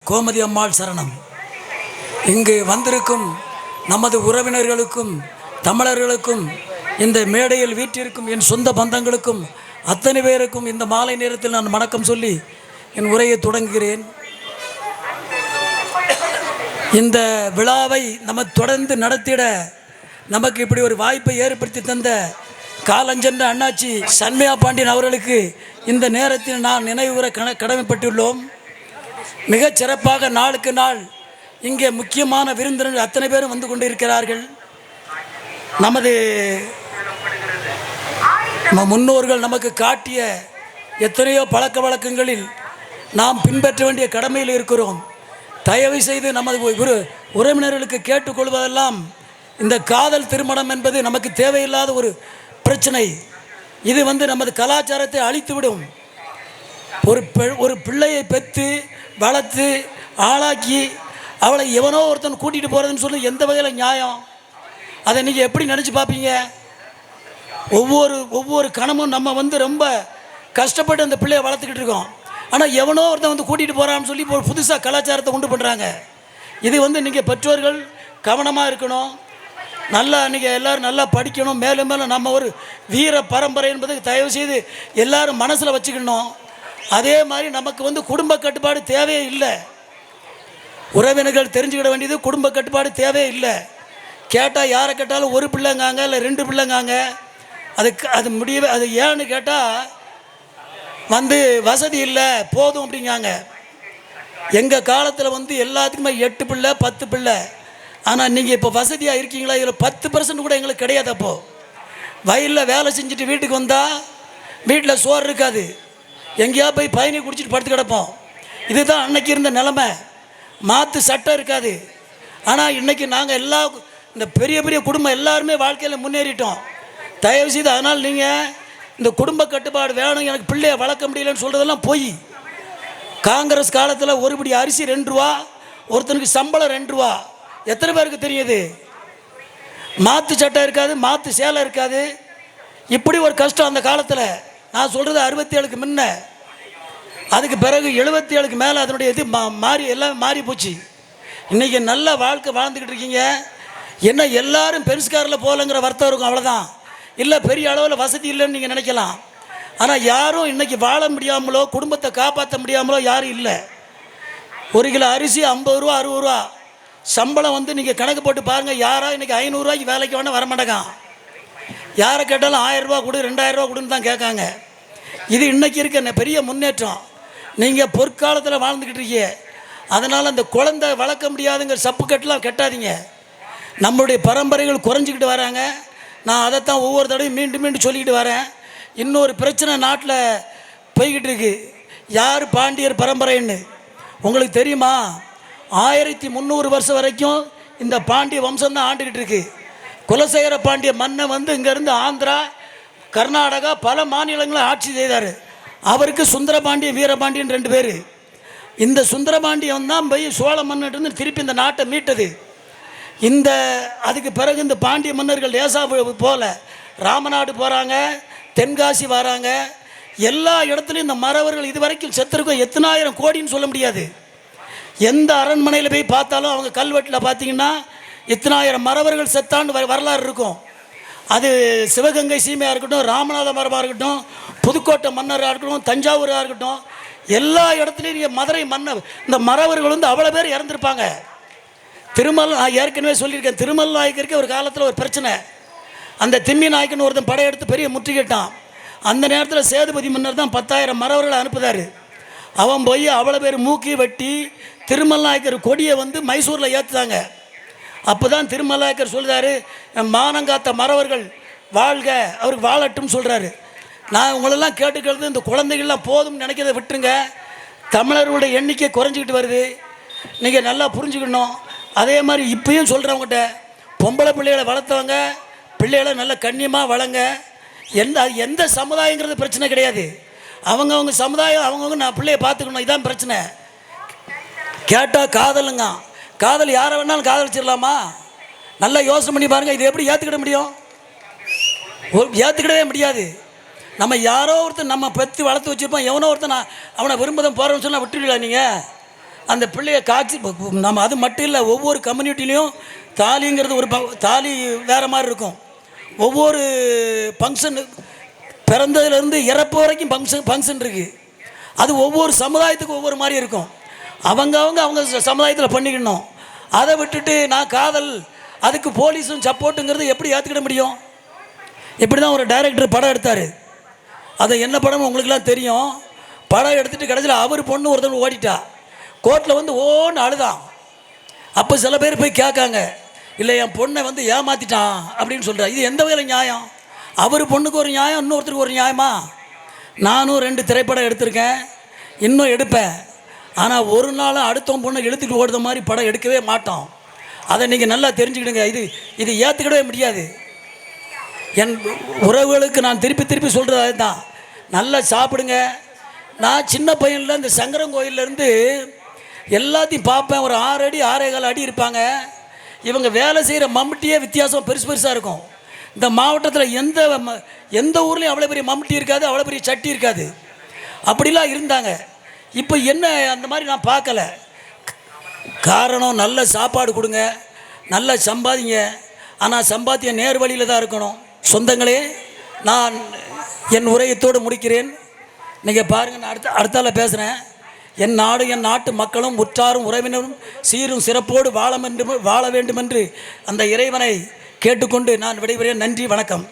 கோமதி அம்மாள் சரணம். இங்கு வந்திருக்கும் நமது உறவினர்களுக்கும் தமிழர்களுக்கும் இந்த மேடையில் வீற்றிருக்கும் என் சொந்த பந்தங்களுக்கும் அத்தனை பேருக்கும் இந்த மாலை நேரத்தில் நான் வணக்கம் சொல்லி என் உரையை தொடங்குகிறேன். இந்த விழாவை நம்ம தொடர்ந்து நடத்திட நமக்கு இப்படி ஒரு வாய்ப்பை ஏற்படுத்தி தந்த காலஞ்சென்ற அண்ணாச்சி சண்மையா பாண்டியன் அவர்களுக்கு இந்த நேரத்தில் நான் நினைவுகூர கடமைப்பட்டுள்ளோம். மிகச் சிறப்பாக நாளுக்கு நாள் இங்கே முக்கியமான விருந்தினர்கள் அத்தனை பேரும் வந்து கொண்டு இருக்கிறார்கள். நமது முன்னோர்கள் நமக்கு காட்டிய எத்தனையோ பழக்க வழக்கங்களில் நாம் பின்பற்ற வேண்டிய கடமையில் இருக்கிறோம். தயவு செய்து நமது உறவினர்களுக்கு கேட்டுக்கொள்வதெல்லாம் இந்த காதல் திருமணம் என்பது நமக்கு தேவையில்லாத ஒரு பிரச்சனை. இது நமது கலாச்சாரத்தை அழித்துவிடும். ஒரு பிள்ளையை பெற்று வளர்த்து ஆளாக்கி அவளை எவனோ ஒருத்தன் கூட்டிகிட்டு போகிறதுன்னு சொல்லி எந்த வகையில் நியாயம்? அதை நீங்கள் எப்படி நினச்சி பார்ப்பீங்க? ஒவ்வொரு கணமும் நம்ம ரொம்ப கஷ்டப்பட்டு அந்த பிள்ளையை வளர்த்துக்கிட்டு இருக்கோம். ஆனால் எவனோ ஒருத்தன் கூட்டிகிட்டு போகிறான்னு சொல்லி இப்போ புதுசாக கலாச்சாரத்தை உண்டு பண்ணுறாங்க. இது நீங்கள் பெற்றோர்கள் கவனமாக இருக்கணும். நல்லா நீங்கள் எல்லோரும் நல்லா படிக்கணும். மேலும் மேலும் நம்ம ஒரு வீர பரம்பரை என்பது தயவுசெய்து எல்லோரும் மனசில் வச்சுக்கணும். அதே மாதிரி நமக்கு குடும்ப கட்டுப்பாடு தேவையே இல்லை. உறவினர்கள் தெரிஞ்சுக்கிட வேண்டியது குடும்ப கட்டுப்பாடு தேவையே இல்லை. கேட்டால் யாரை கேட்டாலும் ஒரு பிள்ளைங்காங்க இல்லை 2 பிள்ளைங்காங்க. அது முடியவே அது ஏன்னு கேட்டால் வசதி இல்லை போதும் அப்படிங்காங்க. எங்கள் காலத்தில் எல்லாத்துக்குமே 8 பிள்ளை 10 பிள்ளை. ஆனால் நீங்கள் இப்போ வசதியாக இருக்கீங்களா? இதில் 10% கூட எங்களுக்கு கிடையாது. அப்போது வயலில் வேலை செஞ்சுட்டு வீட்டுக்கு வந்தால் வீட்டில் சோறு இருக்காது. எங்கேயா போய் பயணி குடிச்சிட்டு படுத்து கிடப்போம். இதுதான் அன்னைக்கு இருந்த நிலைமை. மாற்று சட்டம் இருக்காது. ஆனால் இன்றைக்கி நாங்கள் இந்த பெரிய பெரிய குடும்பம் எல்லாருமே வாழ்க்கையில் முன்னேறிட்டோம். தயவுசெய்து அதனால் நீங்கள் இந்த குடும்ப கட்டுப்பாடு வேணும், எனக்கு பிள்ளையை வளர்க்க முடியலன்னு சொல்கிறதெல்லாம் போய். காங்கிரஸ் காலத்தில் ஒரு படி அரிசி 2 ரூபா, ஒருத்தனுக்கு சம்பளம் 2 ரூபா. எத்தனை பேருக்கு தெரியுது? மாற்று சட்டம் இருக்காது, மாற்று சேலை இருக்காது. இப்படி ஒரு கஷ்டம் அந்த காலத்தில். நான் சொல்கிறது 67க்கு முன்ன. அதுக்கு பிறகு 77க்கு மேலே அதனுடைய இது மாறி எல்லாம் மாறி போச்சு. இன்றைக்கி நல்ல வாழ்க்கை வாழ்ந்துக்கிட்டு இருக்கீங்க. என்ன எல்லாரும் பெருசுக்காரில் போகலங்கிற வருத்தம் இருக்கும், அவ்வளோதான். இல்லை பெரிய அளவில் வசதி இல்லைன்னு நீங்கள் நினைக்கலாம். ஆனால் யாரும் இன்றைக்கி வாழ முடியாமலோ குடும்பத்தை காப்பாற்ற முடியாமலோ யாரும் இல்லை. 1 கிலோ அரிசி 50 ரூபா 60 ரூபா சம்பளம் நீங்கள் கணக்கு போட்டு பாருங்கள். யாரோ இன்றைக்கி 500 ரூபாய்க்கு வேலைக்கு வேணால் வரமாட்டேங்கான். யாரை கேட்டாலும் 1000 ரூபா கொடு 2000 ரூபா கொடுன்னு தான் கேட்காங்க. இது இன்றைக்கி இருக்க பெரிய முன்னேற்றம். நீங்கள் பொற்காலத்தில் வாழ்ந்துக்கிட்டு இருக்கீங்க. அதனால் அந்த குழந்தை வளர்க்க முடியாதுங்கிற சப்புக்கட்டெலாம் கெட்டாதீங்க. நம்மளுடைய பரம்பரைகள் குறைஞ்சிக்கிட்டு வராங்க. நான் அதைத்தான் ஒவ்வொரு தடவையும் மீண்டும் மீண்டும் சொல்லிக்கிட்டு வரேன். இன்னொரு பிரச்சனை நாட்டில் போய்கிட்டு இருக்கு. யார் பாண்டியர் பரம்பரைன்னு உங்களுக்கு தெரியுமா? 1300 வருஷம் வரைக்கும் இந்த பாண்டிய வம்சம்தான் ஆண்டுக்கிட்டு இருக்கு. குலசேகர பாண்டிய மன்னன் இங்கேருந்து ஆந்திரா கர்நாடகா பல மாநிலங்களை ஆட்சி செய்தார். அவருக்கு சுந்தரபாண்டியன் வீரபாண்டியன் 2 பேர். இந்த சுந்தரபாண்டியன் தான் போய் சோழ மன்னர்கிட்ட திருப்பி இந்த நாட்டை மீட்டது. அதுக்கு பிறகு இந்த பாண்டிய மன்னர்கள் லேசா போல ராமநாடு போகிறாங்க, தென்காசி வராங்க. எல்லா இடத்துலையும் இந்த மறவர்கள் இது வரைக்கும் செத்துருக்கோம். எத்தனாயிரம் கோடின்னு சொல்ல முடியாது. எந்த அரண்மனையில் போய் பார்த்தாலும் அவங்க கல்வெட்டில் பார்த்தீங்கன்னா எத்தனாயிரம் மறவர்கள் செத்தாண்டு வரலாறு இருக்கும். அது சிவகங்கை சீமையாக இருக்கட்டும், ராமநாத மரபாக இருக்கட்டும், புதுக்கோட்டை மன்னராக இருக்கட்டும், தஞ்சாவூராக இருக்கட்டும், எல்லா இடத்துலையும் நீங்கள் மதுரை மன்னர் இந்த மறவர்கள் அவ்வளோ பேர் இறந்துருப்பாங்க. நான் ஏற்கனவே சொல்லியிருக்கேன். திருமல் நாயக்கருக்கு ஒரு காலத்தில் ஒரு பிரச்சனை. அந்த திம்மி நாயக்கன் ஒருத்தன் படையெடுத்து பெரிய முற்றுகிட்டான். அந்த நேரத்தில் சேதுபதி மன்னர் தான் 10,000 மறவர்களை அனுப்புதார். அவன் போய் அவ்வளோ பேர் மூக்கி வெட்டி திருமல் நாயக்கர் கொடியை மைசூரில் ஏற்றுதாங்க. அப்போ தான் திருமலாயக்கர் சொல்கிறாரு, மானங்காத்த மறவர்கள் வாழ்க, அவருக்கு வாழட்டும்னு சொல்கிறாரு. நான் உங்களெல்லாம் கேட்டுக்கிறது, இந்த குழந்தைகள்லாம் போதும்னு நினைக்கிறத விட்டுருங்க. தமிழர்களுடைய எண்ணிக்கை குறைஞ்சிக்கிட்டு வருது. நீங்கள் நல்லா புரிஞ்சுக்கணும். அதே மாதிரி இப்பயும் சொல்கிறவங்ககிட்ட பொம்பளை பிள்ளைகளை வளர்த்தவங்க பிள்ளைகளை நல்லா கண்ணியமாக வளங்க. எந்த சமுதாயங்கிறது பிரச்சனை கிடையாது. அவங்கவுங்க சமுதாயம் அவங்கவுங்க நான் பிள்ளையை பார்த்துக்கணும். இதான் பிரச்சனை. கேட்டால் காதலுங்க. காதல் யாரை வேணாலும் காதலிச்சிடலாமா? நல்லா யோசனை பண்ணி பாருங்கள். இது எப்படி ஏற்றுக்கிட முடியும்? ஏற்றுக்கிடவே முடியாது. நம்ம யாரோ ஒருத்தர் நம்ம பெற்று வளர்த்து வச்சுருப்போம். எவனோ ஒருத்தர் அவனை விரும்பதான் போகிறோன்னு சொன்னால் விட்டுருக்கலாம் நீங்கள். அந்த பிள்ளைய காட்சி நம்ம அது மட்டும் இல்லை, ஒவ்வொரு கம்யூனிட்டிலையும் தாலிங்கிறது ஒரு தாலி வேறு மாதிரி இருக்கும். ஒவ்வொரு ஃபங்க்ஷன் பிறந்ததுலேருந்து இறப்பு வரைக்கும் ஃபங்க்ஷன் இருக்குது. அது ஒவ்வொரு சமுதாயத்துக்கும் ஒவ்வொரு மாதிரி இருக்கும். அவங்க சமுதாயத்தில் பண்ணிக்கணும். அதை விட்டுட்டு நான் காதல் அதுக்கு போலீஸும் சப்போர்ட்டுங்கிறது எப்படி ஏற்றுக்கிட முடியும்? இப்படி தான் ஒரு டைரக்டர் படம் எடுத்தார். அதை என்ன படம் உங்களுக்குலாம் தெரியும். படம் எடுத்துகிட்டு கடைசியில் அவர் பொண்ணு ஒருத்தவங்க ஓடிட்டா. கோர்ட்டில் வந்து ஓன்னு அழுதான். அப்போ சில பேர் போய் கேட்காங்க, இல்லை என் பொண்ணை வந்து ஏமாற்றிட்டான் அப்படின்னு சொல்கிறார். இது எந்த வகையில் நியாயம்? அவர் பொண்ணுக்கு ஒரு நியாயம், இன்னொருத்தருக்கு ஒரு நியாயமா? நானும் 2 திரைப்படம் எடுத்திருக்கேன், இன்னும் எடுப்பேன். ஆனால் ஒரு நாளும் அடுத்தவன் பொண்ணை இழுத்துட்டு ஓடுற மாதிரி படம் எடுக்கவே மாட்டோம். அதை நீங்கள் நல்லா தெரிஞ்சுக்கிடுங்க. இது ஏற்றுக்கிடவே முடியாது. என் உறவுகளுக்கு நான் திருப்பி சொல்கிறது அதுதான். நல்லா சாப்பிடுங்க. நான் சின்ன பையனில் இந்த சங்கரன் கோயிலேருந்து எல்லாத்தையும் பார்ப்பேன். ஒரு 6 அடி 6.25 அடி இருப்பாங்க. இவங்க வேலை செய்கிற மம்முட்டியே வித்தியாசம் பெருசாக இருக்கும். இந்த மாவட்டத்தில் எந்த ஊர்லேயும் அவ்வளோ பெரிய மம்முட்டி இருக்காது, அவ்வளோ பெரிய சட்டி இருக்காது. அப்படிலாம் இருந்தாங்க. இப்போ என்ன அந்த மாதிரி நான் பார்க்கல. காரணம் நல்ல சாப்பாடு கொடுங்க, நல்லா சம்பாதிங்க. ஆனால் சம்பாத்தியம் நேர் வழியில் தான் இருக்கணும். சொந்தங்களே, நான் என் உரையத்தோடு முடிக்கிறேன். நீங்கள் பாருங்கள், நான் அடுத்தால பேசுகிறேன். என் நாடு என் நாட்டு மக்களும் உற்றாரும் உறவினரும் சீரும் சிறப்போடு வாழ வேண்டும் என்று அந்த இறைவனை கேட்டுக்கொண்டு நான் விடைபெறுகிறேன். நன்றி, வணக்கம்.